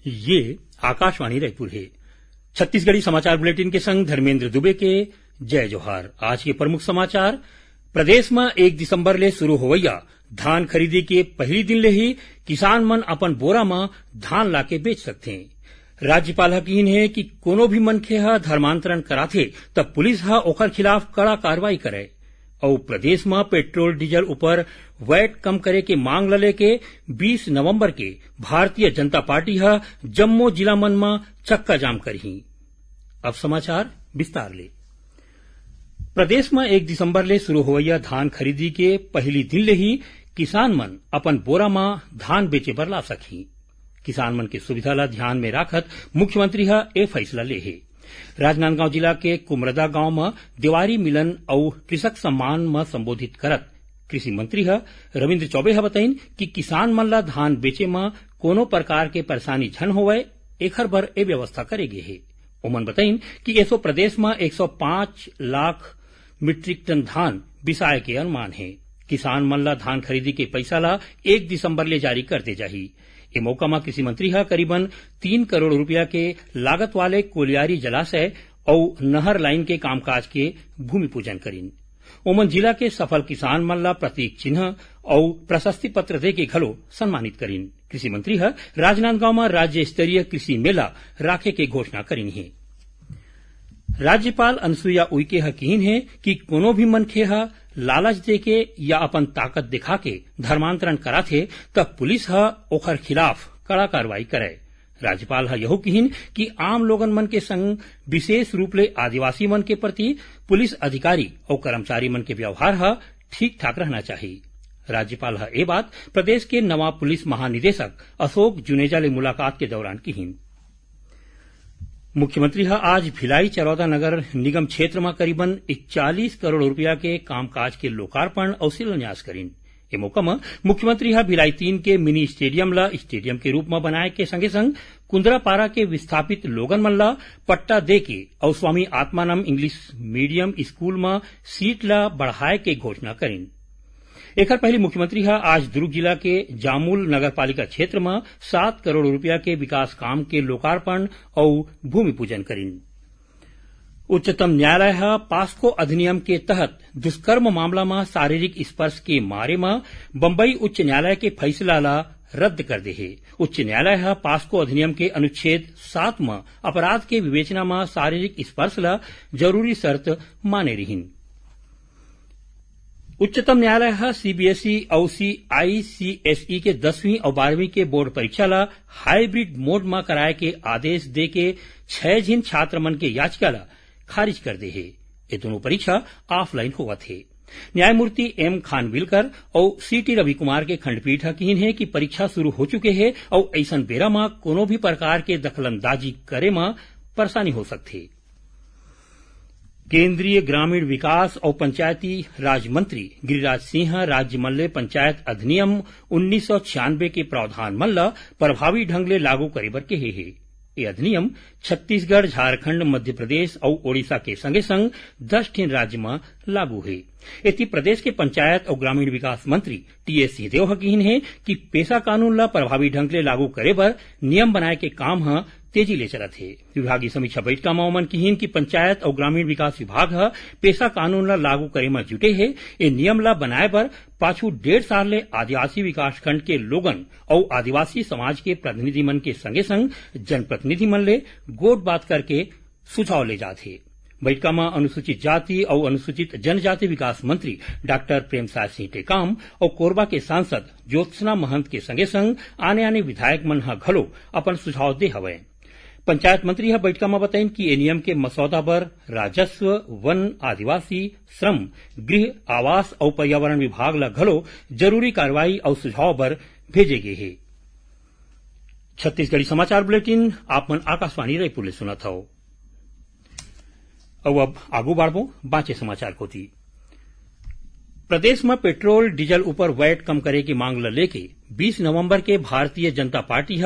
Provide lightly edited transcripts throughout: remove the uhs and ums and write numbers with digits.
ये आकाशवाणी रायपुर है। छत्तीसगढ़ी समाचार बुलेटिन के संग धर्मेंद्र दुबे के जय जोहार। आज के प्रमुख समाचार। प्रदेश में 1 दिसंबर ले शुरू होवैया धान खरीदी के पहली दिन ले ही किसान मन अपन बोरा में धान लाके बेच सकथे। राज्यपाल ह कहिन है कि कोनो भी मनखे ह धर्मांतरण कराथे तब पुलिस ह ओकर खिलाफ कड़ा कार्रवाई करे। और प्रदेश में पेट्रोल डीजल ऊपर वैट कम करे के मांग ल लेके 20 नवंबर के भारतीय जनता पार्टी ह जम्मो जिला मन में चक्का जाम करही। अब समाचार विस्तार ले। प्रदेश में 1 दिसंबर ले शुरू होवैया धान खरीदी के पहली दिन ले ही किसान मन अपन बोरा में धान बेचे बर ला सकही। किसान मन के सुविधा ला ध्यान में राखत मुख्यमंत्री ह ए फैसला ले हे। राजनांदगांव जिला के कुमरदा गांव में देवारी मिलन और कृषक सम्मान में संबोधित करत कृषि मंत्री रविन्द्र चौबे बताइन कि किसान मन ला धान बेचे में कोनो प्रकार के परेशानी झन होवे एखर बर ए व्यवस्था करे गे हे। ओमन बताइन कि ऐसो प्रदेश में 105 लाख मीट्रिक टन धान बिसाए के अनुमान है। किसान मन ला धान खरीदी के पैसा ला 1 दिसंबर ले जारी कर दे जाही। ए मौका में कृषि मंत्री करीबन 3 करोड़ रुपया के लागत वाले कोलियारी जलाशय और नहर लाइन के कामकाज के भूमि पूजन करीन। ओमन जिला के सफल किसान मन ला प्रतीक चिन्ह और प्रशस्ति पत्र दे के घलो सम्मानित करीन। कृषि मंत्री राजनांदगांव में राज्य स्तरीय कृषि मेला राखे के घोषणा करीन है। राज्यपाल अनुसुईया उइके कहिन है कि कोनो भी मनखे लालच देके या अपन ताकत दिखा के धर्मांतरण कराथे तब पुलिस ओकर खिलाफ कड़ा कार्रवाई करे। राज्यपाल यहो कहिन कि आम लोगन मन के संग विशेष रूप ले आदिवासी मन के प्रति पुलिस अधिकारी और कर्मचारी मन के व्यवहार ठीक ठाक रहना चाहिए। राज्यपाल ए बात प्रदेश के नवा पुलिस महानिदेशक अशोक जुनेजा ले मुलाकात के दौरान कहिन। मुख्यमंत्री आज भिलाई चरौदा नगर निगम क्षेत्र में करीबन 41 करोड़ रुपया के कामकाज के लोकार्पण और शिलान्यास करीन। ए मौका में मुख्यमंत्री भिलाई 3 के मिनी स्टेडियम ला स्टेडियम के रूप में बनाए के संगे संग कुंदरापारा के विस्थापित लोगन मन ला पट्टा दे के और Swami Atmanand English medium school में सीट ला बढ़ाए के घोषणा करीन। एकर पहले मुख्यमंत्री आज दुर्ग जिला के जामुल नगर पालिका क्षेत्र में 7 करोड़ रुपया के विकास काम के लोकार्पण और भूमि पूजन करीन। उच्चतम न्यायालय पास्को अधिनियम के तहत दुष्कर्म मामला में शारीरिक स्पर्श के मारे में बंबई उच्च न्यायालय के फैसला ला रद्द कर दे है। उच्च न्यायालय पास्को अधिनियम के अनुच्छेद 7 में अपराध के विवेचना में शारीरिक स्पर्श ला जरूरी शर्त माने रहीन। उच्चतम न्यायालय सीबीएसई और आईसीएसई के 10वीं और 12वीं के बोर्ड परीक्षा ला हाइब्रिड मोड में कराए के आदेश दे के 6 जिन छात्र मन के याचिका ला खारिज कर दे है। ये दोनों परीक्षा ऑफलाइन हुआ थे। न्यायमूर्ति एम खानविलकर और सीटी रवि कुमार के खंडपीठ कहिन है कि परीक्षा शुरू हो चुके है और ऐसन बेरा में कोनो भी प्रकार के दखलंदाजी करे में परेशानी हो सकती। केंद्रीय ग्रामीण विकास और पंचायती राज मंत्री गिरिराज सिंह राज्य मन ले पंचायत अधिनियम 1996 के प्रावधान मन ला प्रभावी ढंग ले लागू करे बर कहे हे। ये अधिनियम छत्तीसगढ़, झारखंड, मध्य प्रदेश और ओडिशा के संगे संग 10 ठिन राज्य में लागू है। एति प्रदेश के पंचायत और ग्रामीण विकास मंत्री टीएस सिंहदेव कहिन है कि पेशा कानून ला प्रभावी ढंग ले लागू करे बर नियम बनाए के काम तेजी ले चलत है। विभागीय समीक्षा बैठक में ओमन कहिन कि पंचायत और ग्रामीण विकास विभाग पेशा कानून ला लागू करे में जुटे है। ये नियम ला बनाए बर पाछू 1.5 साल ले आदिवासी विकास खंड के लोगन और आदिवासी समाज के प्रतिनिधि मन के संगे संग जनप्रतिनिधि मन ले गोट बात करके सुझाव ले जाते। बैठक में अनुसूचित जाति और अनुसूचित जनजाति विकास मंत्री डॉक्टर प्रेमसाय सिंह टेकाम और कोरबा के सांसद ज्योत्सना महंत के संगे संग आने विधायक मन घलो अपन सुझाव दे हवे। पंचायत मंत्री बैठक में बताइन कि ए नियम के मसौदा पर राजस्व, वन, आदिवासी, श्रम, गृह, आवास और पर्यावरण विभाग ला घलो जरूरी कार्रवाई और सुझाव बर भेजे गए है। छत्तीसगढ़ी समाचार बुलेटिन आप मन आकाशवाणी रायपुर ले सुनत हव। अब आगू बढ़बो बाचे समाचार कोती। प्रदेश में पेट्रोल डीजल ऊपर वैट कम करे की मांग ल लेके 20 नवंबर के भारतीय जनता पार्टी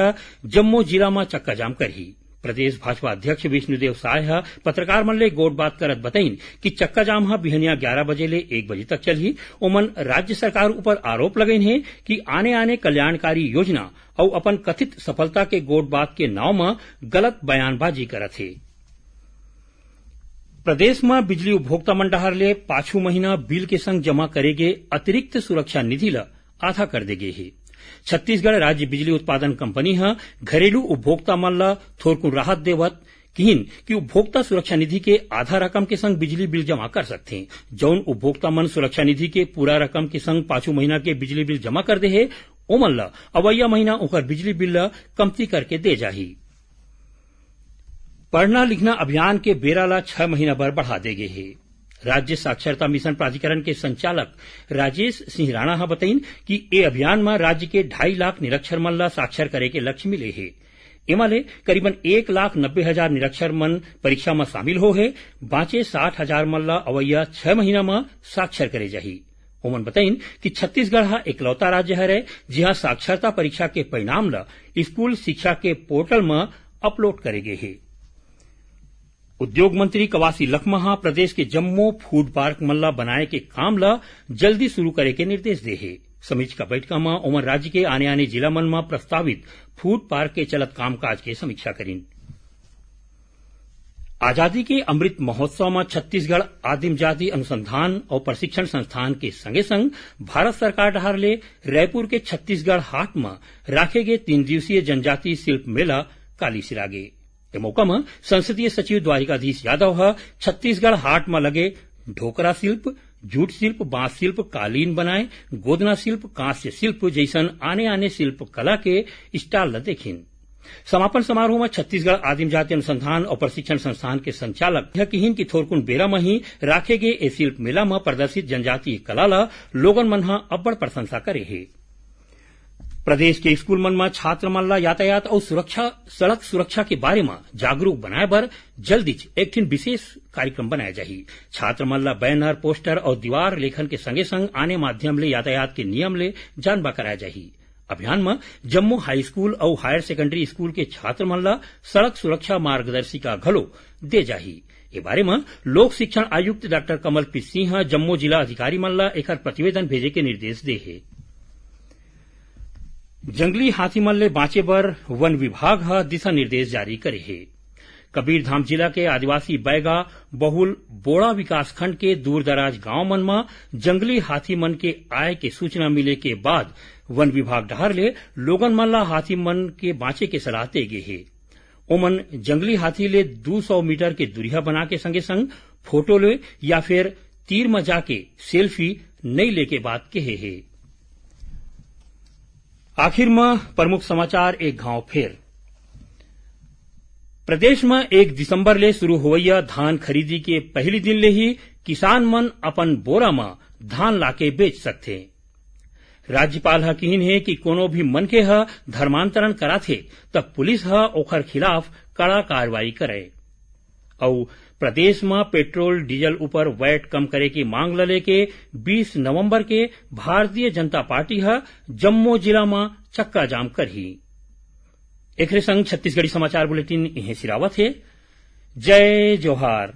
जम्मू जिला में चक्का जाम करही। प्रदेश भाजपा अध्यक्ष विष्णुदेव साय पत्रकार मन ले गोट बात करत बताइन कि चक्का जाम बिहनिया 11 बजे ले 1 बजे तक चलही। ओमन राज्य सरकार ऊपर आरोप लगाइन है कि आने आने कल्याणकारी योजना और अपन कथित सफलता के गोट बात के नाव में गलत बयानबाजी करत है। प्रदेश में बिजली उपभोक्ता मन डहर ले पाछू महीना बिल के संग जमा करेगे अतिरिक्त सुरक्षा निधि ला आधा कर देगे है। छत्तीसगढ़ राज्य बिजली उत्पादन कंपनी घरेलू उपभोक्ता मन ला थोरकुन राहत देवत किहिन कि उपभोक्ता सुरक्षा निधि के आधा रकम के संग बिजली बिल जमा कर सकते हैं। जौन उपभोक्ता मन सुरक्षा निधि के पूरा रकम के संग पाछू महीना के बिजली बिल जमा कर दे है ओमन ला अवैया महीना ओकर बिजली बिल ला कमती करके दे जाही। पढ़ना लिखना अभियान के बेरा ला 6 महीना भर बढ़ा देगे है। राज्य साक्षरता मिशन प्राधिकरण के संचालक राजेश सिंह राणा बताइन कि ए अभियान में राज्य के 2.5 लाख निरक्षर मन ला साक्षर करे के लक्ष्य मिले है। एमाले करीबन 1,90,000 निरक्षर मन परीक्षा में शामिल हो है। बाँचे 60,000 मन ला अवैया 6 महीना में साक्षर करे जाही। ओमन बताइन कि छत्तीसगढ़ एकलौता राज्य है जहां साक्षरता परीक्षा के परिणाम ला स्कूल शिक्षा के पोर्टल में अपलोड करेगे है। उद्योग मंत्री कवासी लखमा प्रदेश के जम्मो फूड पार्क मल्ला बनाए के काम ला जल्दी शुरू करे के निर्देश दे है। समीक्षा बैठक में ओमन राज्य के आने आने जिला मन में प्रस्तावित फूड पार्क के चलत कामकाज के समीक्षा करीन। आजादी के अमृत महोत्सव में छत्तीसगढ़ आदिम जाति अनुसंधान और प्रशिक्षण संस्थान के संगे संग भारत सरकार डहार ले रायपुर के छत्तीसगढ़ हाट में राखे गए 3 दिवसीय जनजातीय शिल्प मेला काली सिरागे। ए मौका में संसदीय सचिव द्वारिकाधीश यादव छत्तीसगढ़ हाट में लगे ढोकरा शिल्प, जूट शिल्प, बांस शिल्प, कालीन बनाए, गोदना शिल्प, कांस्य शिल्प जैसन आने आने शिल्प कला के स्टॉल देखिन। समापन समारोह में छत्तीसगढ़ आदिम जाति अनुसंधान और प्रशिक्षण संस्थान के संचालक किहिन की थोरकुन बेरा में ही राखे गए ए शिल्प मेला में प्रदर्शित जनजातीय कला ला लोगन मन अब्बड़ प्रशंसा करे है। प्रदेश के स्कूल मन में छात्र मन ला यातायात और सड़क सुरक्षा के बारे में जागरूक बनाए बर जल्दी एक विशेष कार्यक्रम बनाया जाही। छात्र मन ला बैनर, पोस्टर और दीवार लेखन के संगे संग आने माध्यम ले यातायात के नियम ले जानबा कराया जाही। अभियान में जम्मू हाई स्कूल और हायर सेकेंडरी स्कूल के छात्र मन ला सड़क सुरक्षा मार्गदर्शिका घलो दे जाही। ए बारे में लोक शिक्षण आयुक्त डॉक्टर कमलप्रीत सिंह जम्मू जिला अधिकारी मन ला एकर प्रतिवेदन भेजे के निर्देश दे है। जंगली हाथी मन ले बाँचे बर वन विभाग दिशा निर्देश जारी करे है। कबीरधाम जिला के आदिवासी बैगा बहुल बोड़ा विकासखंड के दूर दराज गांव मन में जंगली हाथी मन के आय के सूचना मिले के बाद वन विभाग डहार ले लोगन मन ला हाथी मन के बाँचे के सलाह दे गे है। ओमन जंगली हाथी ले 200 मीटर के दूरिया बना के संगे संग फोटो ले या फिर तीर में जाके सेल्फी नहीं लेके बात कहे है। आखिर में प्रमुख समाचार एक घाव फेर। प्रदेश में 1 दिसंबर ले शुरू होवैया धान खरीदी के पहली दिन ले ही किसान मन अपन बोरा में धान लाके बेच सकथे। राज्यपाल किहिन है कि कोनो भी मनखे धर्मांतरण कराथे तब पुलिस ओखर खिलाफ कड़ा कार्रवाई करे। और प्रदेश में पेट्रोल डीजल ऊपर वैट कम करे की मांग ल लेके 20 नवंबर के भारतीय जनता पार्टी जम्मू जिला में चक्का जाम करही। एकरे संग छत्तीसगढ़ी समाचार बुलेटिन इहें सिरावत है। जय जोहार।